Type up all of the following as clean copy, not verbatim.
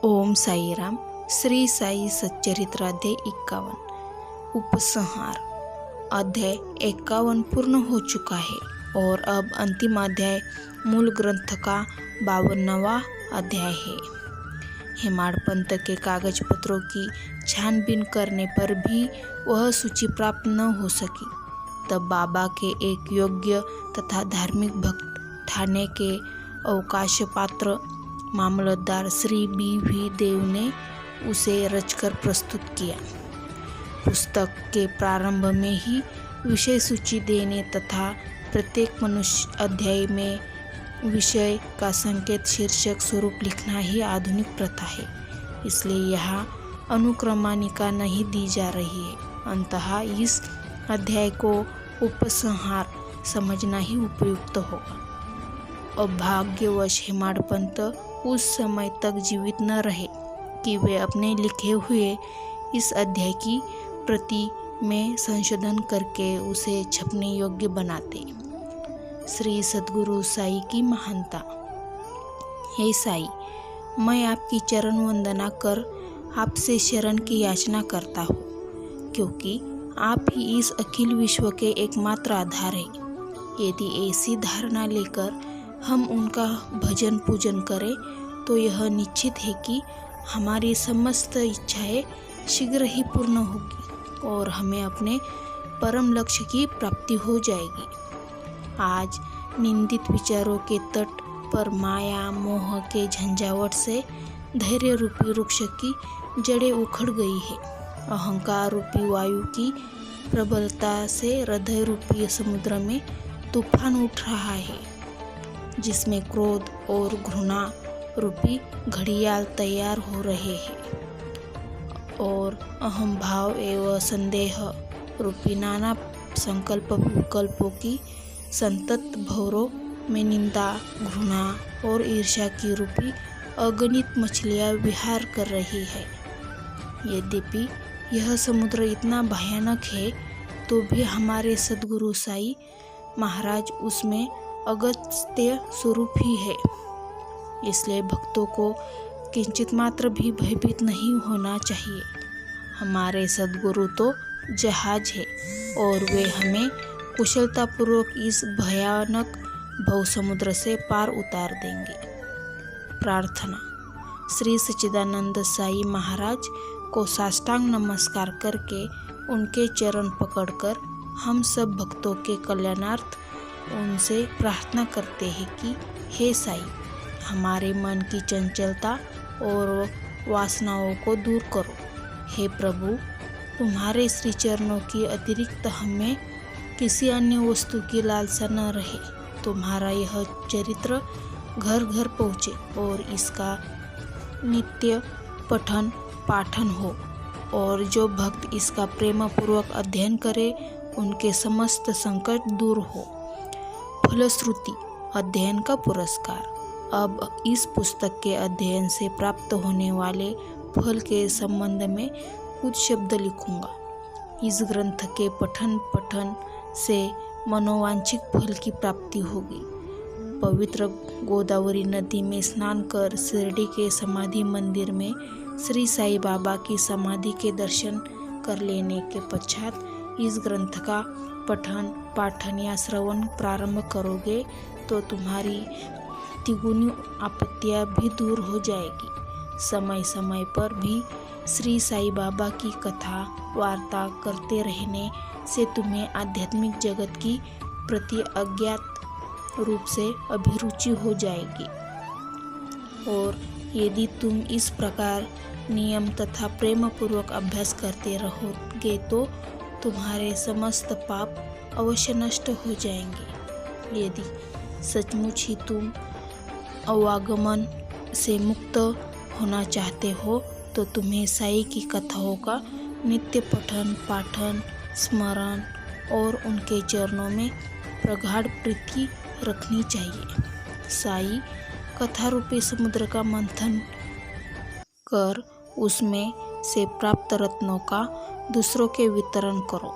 ओम साईराम। श्री साई सच्चरित्र अध्याय 51 उपसंहार। अध्याय 51 पूर्ण हो चुका है और अब अंतिम अध्याय मूल ग्रंथ का 52वां अध्याय है। हेमाडपंत के कागज पत्रों की छानबीन करने पर भी वह सूची प्राप्त न हो सकी। तब बाबा के एक योग्य तथा धार्मिक भक्त ठाणे के अवकाश पात्र मामलतदार श्री B.V. देव ने उसे रचकर प्रस्तुत किया। पुस्तक के प्रारंभ में ही विषय सूची देने तथा प्रत्येक मनुष्य अध्याय में विषय का संकेत शीर्षक स्वरूप लिखना ही आधुनिक प्रथा है, इसलिए यहाँ अनुक्रमणिका नहीं दी जा रही है। अंततः इस अध्याय को उपसंहार समझना ही उपयुक्त होगा। अभाग्यवश हेमाडपंत उस समय तक जीवित न रहे कि वे अपने लिखे हुए इस अध्याय की प्रति में संशोधन करके उसे छपने योग्य बनाते। श्री सद्गुरु साई की महानता। हे साई, मैं आपकी चरण वंदना कर आपसे शरण की याचना करता हूँ, क्योंकि आप ही इस अखिल विश्व के एकमात्र आधार है। यदि ऐसी धारणा लेकर हम उनका भजन पूजन करें तो यह निश्चित है कि हमारी समस्त इच्छाएं शीघ्र ही पूर्ण होगी और हमें अपने परम लक्ष्य की प्राप्ति हो जाएगी। आज निंदित विचारों के तट पर माया मोह के झंझावट से धैर्य रूपी वृक्ष की जड़ें उखड़ गई है। अहंकार रूपी वायु की प्रबलता से हृदय रूपी समुद्र में तूफान उठ रहा है, जिसमें क्रोध और घृणा रूपी घड़ियाल तैयार हो रहे हैं और अहम भाव एवं संदेह रूपी नाना संकल्प विकल्पों की संतत भंवरों में निंदा घृणा और ईर्ष्या की रूपी अगणित मछलियां विहार कर रही है। यद्यपि यह समुद्र इतना भयानक है तो भी हमारे सद्गुरु साई महाराज उसमें अगस्त्य स्वरूप ही है, इसलिए भक्तों को किंचित मात्र भी भयभीत नहीं होना चाहिए। हमारे सद्गुरु तो जहाज है और वे हमें कुशलतापूर्वक इस भयानक भव समुद्र से पार उतार देंगे। प्रार्थना। श्री सच्चिदानंद साई महाराज को साष्टांग नमस्कार करके उनके चरण पकड़कर हम सब भक्तों के कल्याणार्थ उनसे प्रार्थना करते हैं कि हे साई, हमारे मन की चंचलता और वासनाओं को दूर करो। हे प्रभु, तुम्हारे श्री चरणों की अतिरिक्त हमें किसी अन्य वस्तु की लालसा न रहे। तुम्हारा यह चरित्र घर घर पहुँचे और इसका नित्य पठन पाठन हो, और जो भक्त इसका प्रेम पूर्वक अध्ययन करे उनके समस्त संकट दूर हो। फलश्रुति अध्ययन का पुरस्कार। अब इस पुस्तक के अध्ययन से प्राप्त होने वाले फल के संबंध में कुछ शब्द लिखूंगा। इस ग्रंथ के पठन से मनोवांछित फल की प्राप्ति होगी। पवित्र गोदावरी नदी में स्नान कर शिरडी के समाधि मंदिर में श्री साई बाबा की समाधि के दर्शन कर लेने के पश्चात इस ग्रंथ का पठन पाठन या श्रवण प्रारंभ करोगे तो तुम्हारी तिगुनी आपत्तियां भी दूर हो जाएगी। समय समय पर भी श्री साई बाबा की कथा वार्ता करते रहने से तुम्हें आध्यात्मिक जगत की प्रति अज्ञात रूप से अभिरुचि हो जाएगी, और यदि तुम इस प्रकार नियम तथा प्रेम पूर्वक अभ्यास करते रहोगे तो तुम्हारे समस्त पाप अवश्य नष्ट हो जाएंगे। यदि सचमुच ही तुम अवागमन से मुक्त होना चाहते हो तो तुम्हें साई की कथाओं का नित्य पठन पाठन स्मरण और उनके चरणों में प्रगाढ़ प्रीति रखनी चाहिए। साई कथा रूपी समुद्र का मंथन कर उसमें से प्राप्त रत्नों का दूसरों के वितरण करो,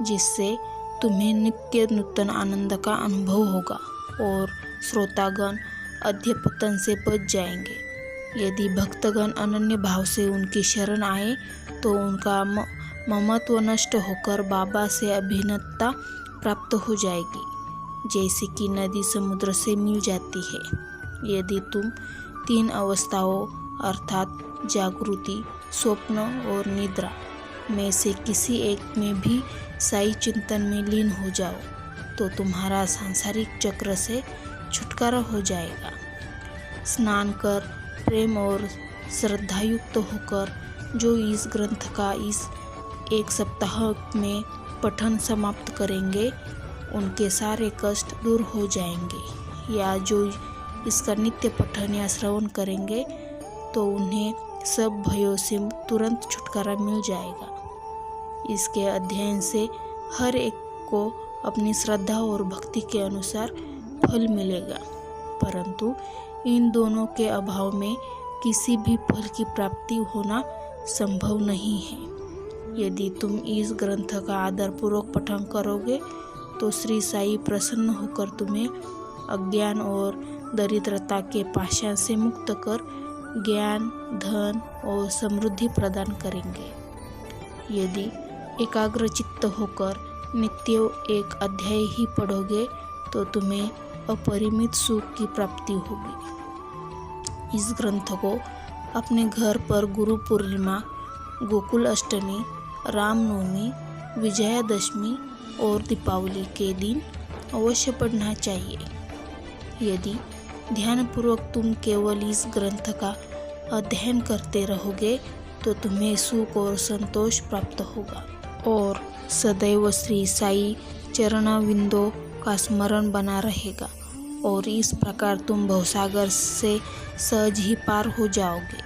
जिससे तुम्हें नित्य नूतन आनंद का अनुभव होगा और श्रोतागण अध्यपतन से बच जाएंगे। यदि भक्तगण अनन्य भाव से उनकी शरण आए तो उनका ममत्व नष्ट होकर बाबा से अभिन्नता प्राप्त हो जाएगी, जैसे कि नदी समुद्र से मिल जाती है। यदि तुम 3 अवस्थाओं अर्थात जागृति, स्वप्न और निद्रा में से किसी एक में भी साई चिंतन में लीन हो जाओ तो तुम्हारा सांसारिक चक्र से छुटकारा हो जाएगा। स्नान कर प्रेम और श्रद्धायुक्त होकर जो इस ग्रंथ का इस 1 सप्ताह में पठन समाप्त करेंगे उनके सारे कष्ट दूर हो जाएंगे, या जो इसका नित्य पठन या श्रवण करेंगे तो उन्हें सब भयों से तुरंत छुटकारा मिल जाएगा। इसके अध्ययन से हर एक को अपनी श्रद्धा और भक्ति के अनुसार फल मिलेगा, परंतु इन दोनों के अभाव में किसी भी फल की प्राप्ति होना संभव नहीं है। यदि तुम इस ग्रंथ का आदरपूर्वक पठन करोगे तो श्री साई प्रसन्न होकर तुम्हें अज्ञान और दरिद्रता के पाशा से मुक्त कर ज्ञान, धन और समृद्धि प्रदान करेंगे। यदि एकाग्रचित्त होकर नित्य एक अध्याय ही पढ़ोगे तो तुम्हें अपरिमित सुख की प्राप्ति होगी। इस ग्रंथ को अपने घर पर गुरु पूर्णिमा, गोकुल अष्टमी, रामनवमी, विजयादशमी और दीपावली के दिन अवश्य पढ़ना चाहिए। यदि ध्यानपूर्वक तुम केवल इस ग्रंथ का अध्ययन करते रहोगे तो तुम्हें सुख और संतोष प्राप्त होगा और सदैव श्री साई चरणाविंदों का स्मरण बना रहेगा और इस प्रकार तुम भवसागर से सहज ही पार हो जाओगे।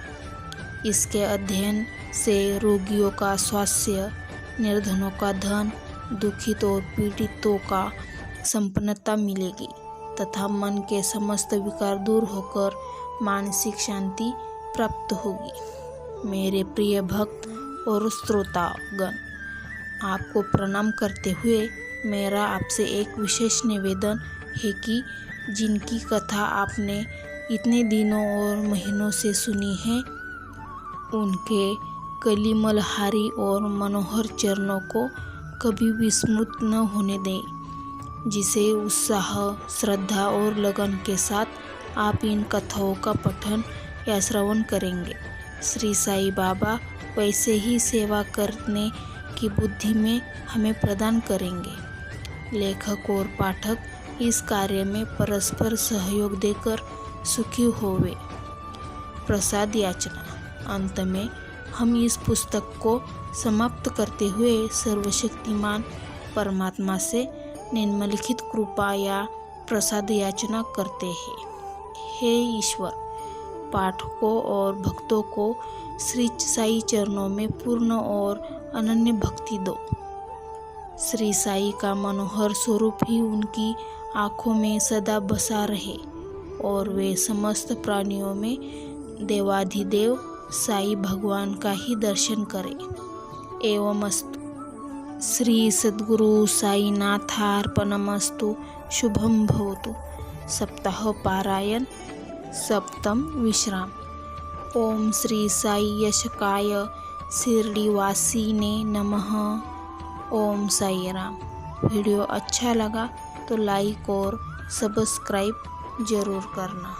इसके अध्ययन से रोगियों का स्वास्थ्य, निर्धनों का धन, दुखित और पीड़ितों का संपन्नता मिलेगी तथा मन के समस्त विकार दूर होकर मानसिक शांति प्राप्त होगी। मेरे प्रिय भक्त और श्रोतागण, आपको प्रणाम करते हुए मेरा आपसे एक विशेष निवेदन है कि जिनकी कथा आपने इतने दिनों और महीनों से सुनी है, उनके कलिमलहारी और मनोहर चरणों को कभी विस्मृत न होने दें। जिसे उत्साह, श्रद्धा और लगन के साथ आप इन कथाओं का पठन या श्रवण करेंगे, श्री साई बाबा वैसे ही सेवा करने की बुद्धि में हमें प्रदान करेंगे। लेखक और पाठक इस कार्य में परस्पर सहयोग देकर सुखी होवे। प्रसाद याचना। अंत में हम इस पुस्तक को समाप्त करते हुए सर्वशक्तिमान परमात्मा से निम्नलिखित कृपा या प्रसाद याचना करते हैं। हे ईश्वर, पाठकों और भक्तों को श्री साई चरणों में पूर्ण और अनन्य भक्ति दो। श्री साई का मनोहर स्वरूप ही उनकी आँखों में सदा बसा रहे और वे समस्त प्राणियों में देवाधिदेव साई भगवान का ही दर्शन करें। एवमस्तु। श्री सद्गुरु साईनाथार्पणमस्तु। शुभम भवतु। सप्ताह पारायण सप्तम विश्राम। ओम श्री साई यशकाय शिरडीवासीने नमः। ओम साई राम। वीडियो अच्छा लगा तो लाइक और सब्सक्राइब जरूर करना।